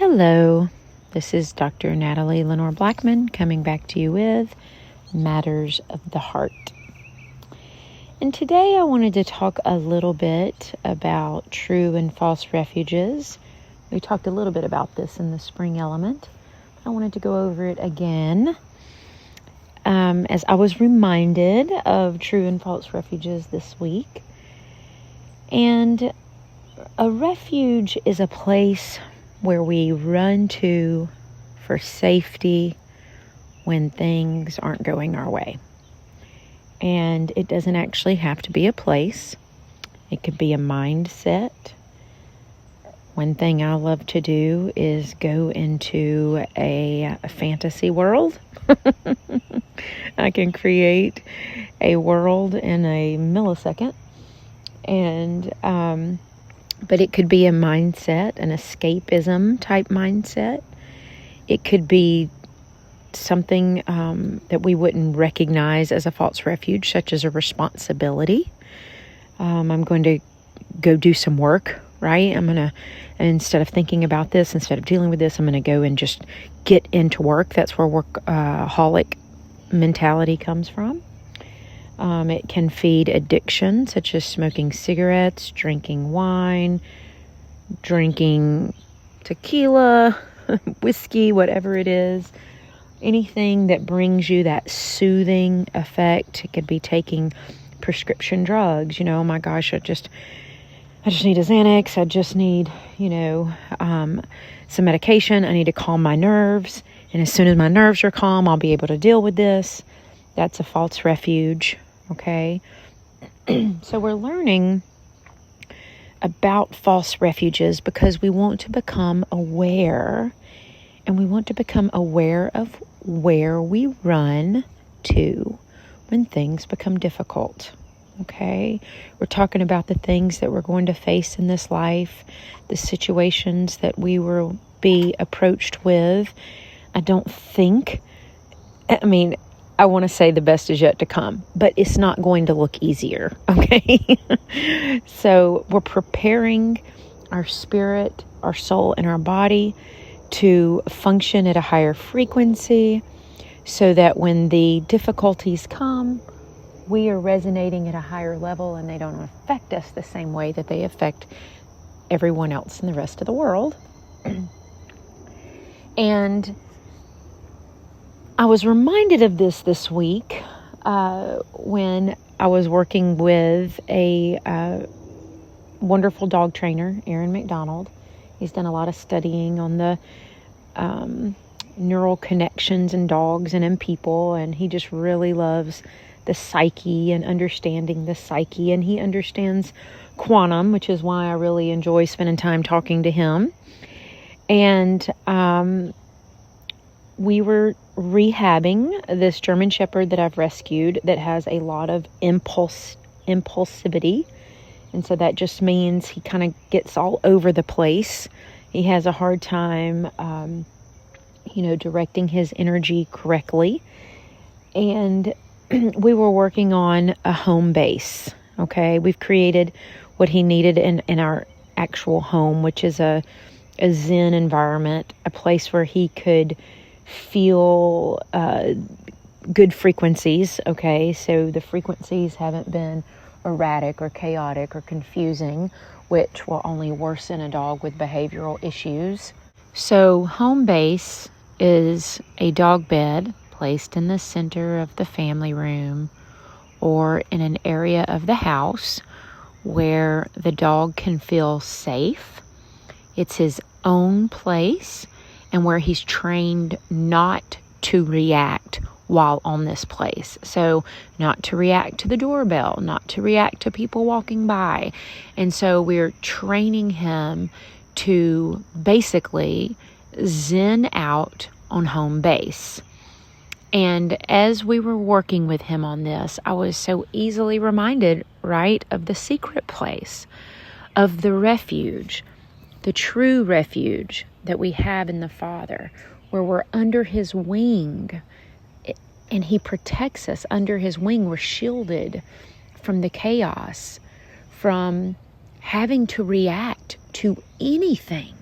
Hello, this is Dr. Natalie Lenore Blackman coming back to you with Matters of the Heart. And today I wanted to talk a little bit about true and false refuges. We talked a little bit about this in the spring element. I wanted to go over it again as I was reminded of true and false refuges this week. And a refuge is a place where we run to for safety when things aren't going our way. And it doesn't actually have to be a place. It could be a mindset. One thing I love to do is go into a fantasy world. I can create a world in a millisecond. But it could be a mindset, an escapism type mindset. It could be something that we wouldn't recognize as a false refuge, such as a responsibility. I'm going to go do some work, right? Instead of thinking about this, instead of dealing with this, I'm going to go and just get into work. That's where workaholic mentality comes from. It can feed addiction, such as smoking cigarettes, drinking wine, drinking tequila, whiskey, whatever it is. Anything that brings you that soothing effect. It could be taking prescription drugs. Oh my gosh, I just need a Xanax. I just need, some medication. I need to calm my nerves. And as soon as my nerves are calm, I'll be able to deal with this. That's a false refuge. Okay. So we're learning about false refuges because we want to become aware, and we want to become aware of where we run to when things become difficult. Okay. We're talking about the things that we're going to face in this life, the situations that we will be approached with. I want to say the best is yet to come, but it's not going to look easier, okay? So we're preparing our spirit, our soul, and our body to function at a higher frequency so that when the difficulties come, we are resonating at a higher level and they don't affect us the same way that they affect everyone else in the rest of the world. And I was reminded of this week when I was working with a wonderful dog trainer, McDonald. He's done a lot of studying on the neural connections in dogs and in people, and he just really loves the psyche and understanding the psyche, and he understands quantum, which is why I really enjoy spending time talking to him. And we were rehabbing this German Shepherd that I've rescued that has a lot of impulsivity. And so that just means he kind of gets all over the place. He has a hard time, directing his energy correctly. And we were working on a home base. Okay. We've created what he needed in our actual home, which is a Zen environment, a place where he could feel good frequencies. Okay, so the frequencies haven't been erratic or chaotic or confusing, which will only worsen a dog with behavioral issues. So home base is a dog bed placed in the center of the family room or in an area of the house where the dog can feel safe. It's his own place, and where he's trained not to react while on this place. So not to react to the doorbell, not to react to people walking by. And so we're training him to basically zen out on home base. And as we were working with him on this, I was so easily reminded, right, of the secret place, of the refuge, the true refuge that we have in the Father, where we're under his wing and he protects us under his wing. We're shielded from the chaos, from having to react to anything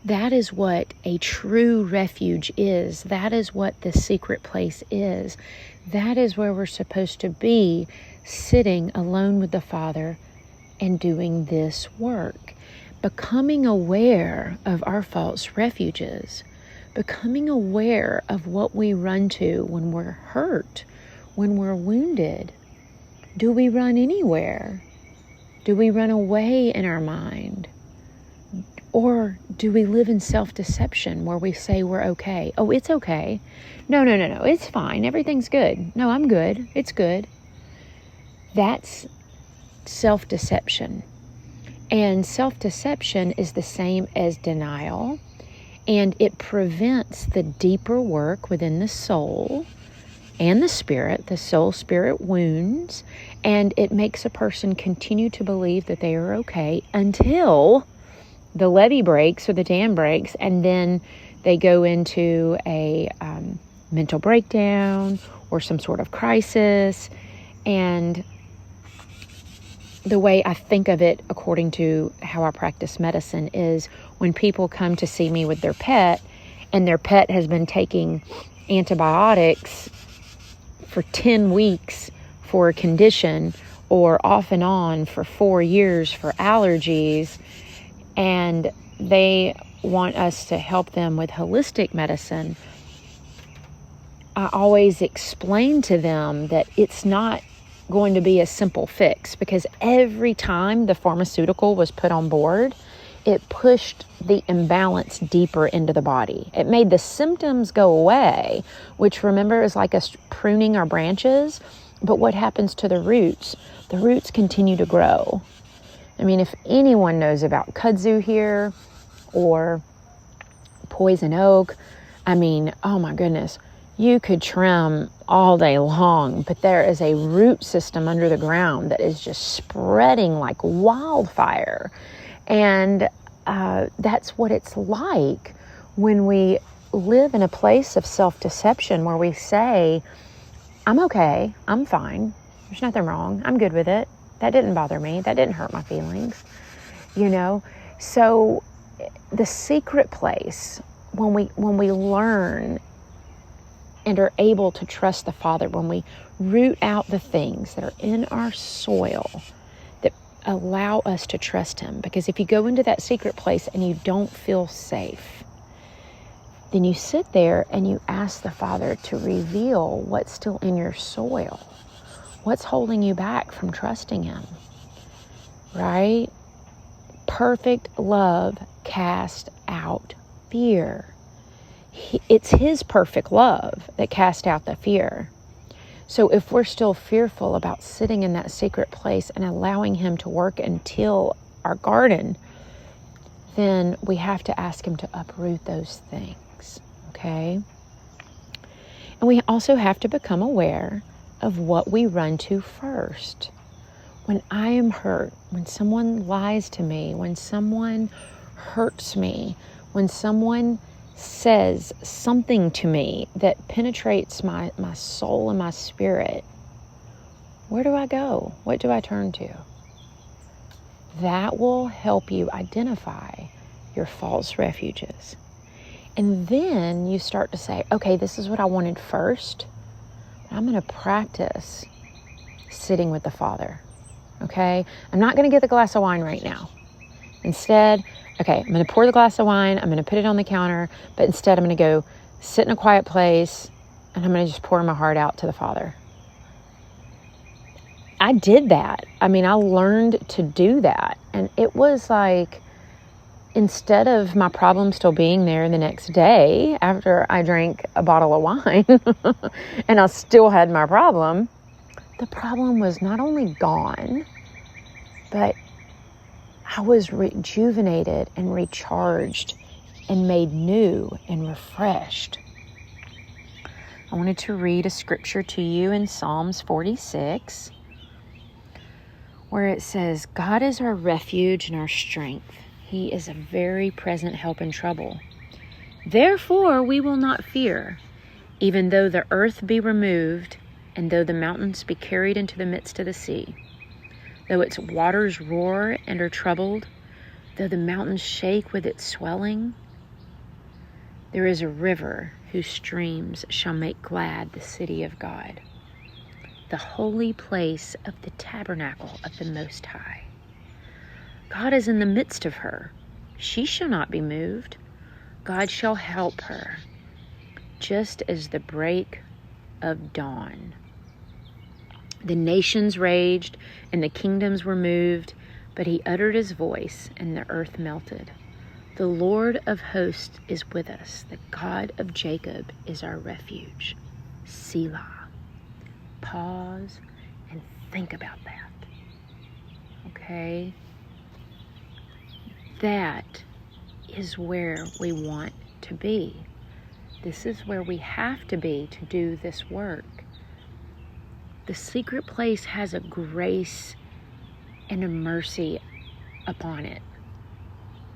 That is what a true refuge is. That is what the secret place is. That is where we're supposed to be, sitting alone with the Father and doing this work. Becoming aware of our false refuges. Becoming aware of what we run to when we're hurt, when we're wounded. Do we run anywhere? Do we run away in our mind? Or do we live in self-deception where we say we're okay? Oh, it's okay. No, it's fine. Everything's good. No, I'm good. It's good. That's self-deception. And self-deception is the same as denial. And it prevents the deeper work within the soul and the spirit, the soul-spirit wounds. And it makes a person continue to believe that they are okay until the levee breaks or the dam breaks, and then they go into a mental breakdown or some sort of crisis. And the way I think of it, according to how I practice medicine, is when people come to see me with their pet, and their pet has been taking antibiotics for 10 weeks for a condition, or off and on for 4 years for allergies, and they want us to help them with holistic medicine. I always explain to them that it's not going to be a simple fix, because every time the pharmaceutical was put on board, it pushed the imbalance deeper into the body. It made the symptoms go away, which, remember, is like us pruning our branches. But what happens to the roots? The roots continue to grow. I mean, if anyone knows about kudzu here or poison oak, I mean, oh my goodness, you could trim all day long, but there is a root system under the ground that is just spreading like wildfire. And that's what it's like when we live in a place of self-deception where we say, I'm okay, I'm fine, there's nothing wrong, I'm good with it. That didn't bother me. That didn't hurt my feelings, So the secret place, when we learn and are able to trust the Father, when we root out the things that are in our soil that allow us to trust Him. Because if you go into that secret place and you don't feel safe, then you sit there and you ask the Father to reveal what's still in your soil. What's holding you back from trusting Him, right? Perfect love casts out fear. It's His perfect love that casts out the fear. So if we're still fearful about sitting in that secret place and allowing Him to work and till our garden, then we have to ask Him to uproot those things, okay? And we also have to become aware of what we run to first. When I am hurt, when someone lies to me, when someone hurts me, when someone says something to me that penetrates my soul and my spirit, where do I go? What do I turn to? That will help you identify your false refuges. And then you start to say, okay, this is what I wanted first. I'm going to practice sitting with the Father, okay? I'm not going to get the glass of wine right now. Instead, okay, I'm going to pour the glass of wine, I'm going to put it on the counter, but instead I'm going to go sit in a quiet place, and I'm going to just pour my heart out to the Father. I did that. I mean, I learned to do that, and it was like, instead of my problem still being there the next day after I drank a bottle of wine and I still had my problem, the problem was not only gone, but I was rejuvenated and recharged and made new and refreshed. I wanted to read a scripture to you in Psalms 46, where it says, God is our refuge and our strength. He is a very present help in trouble. Therefore we will not fear, even though the earth be removed, and though the mountains be carried into the midst of the sea, though its waters roar and are troubled, though the mountains shake with its swelling. There is a river whose streams shall make glad the city of God, the holy place of the tabernacle of the Most High. God is in the midst of her. She shall not be moved. God shall help her, just as the break of dawn. The nations raged, and the kingdoms were moved, but he uttered his voice, and the earth melted. The Lord of hosts is with us. The God of Jacob is our refuge. Selah. Pause and think about that. Okay? That is where we want to be. This is where we have to be to do this work. The secret place has a grace and a mercy upon it.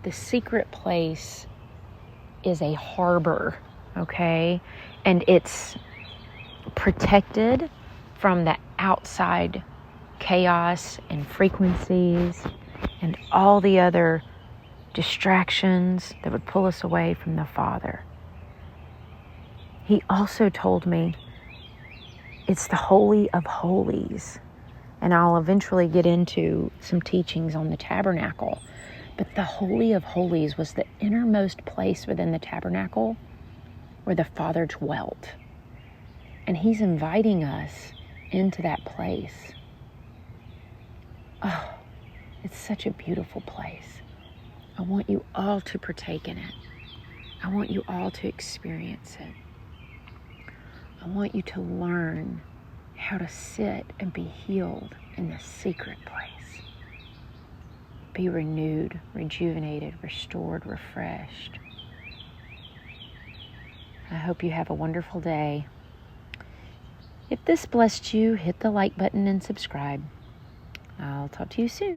The secret place is a harbor, okay? And it's protected from the outside chaos and frequencies and all the other distractions that would pull us away from the Father. He also told me it's the Holy of Holies. And I'll eventually get into some teachings on the tabernacle. But the Holy of Holies was the innermost place within the tabernacle where the Father dwelt. And he's inviting us into that place. Oh, it's such a beautiful place. I want you all to partake in it. I want you all to experience it. I want you to learn how to sit and be healed in the secret place. Be renewed, rejuvenated, restored, refreshed. I hope you have a wonderful day. If this blessed you, hit the like button and subscribe. I'll talk to you soon.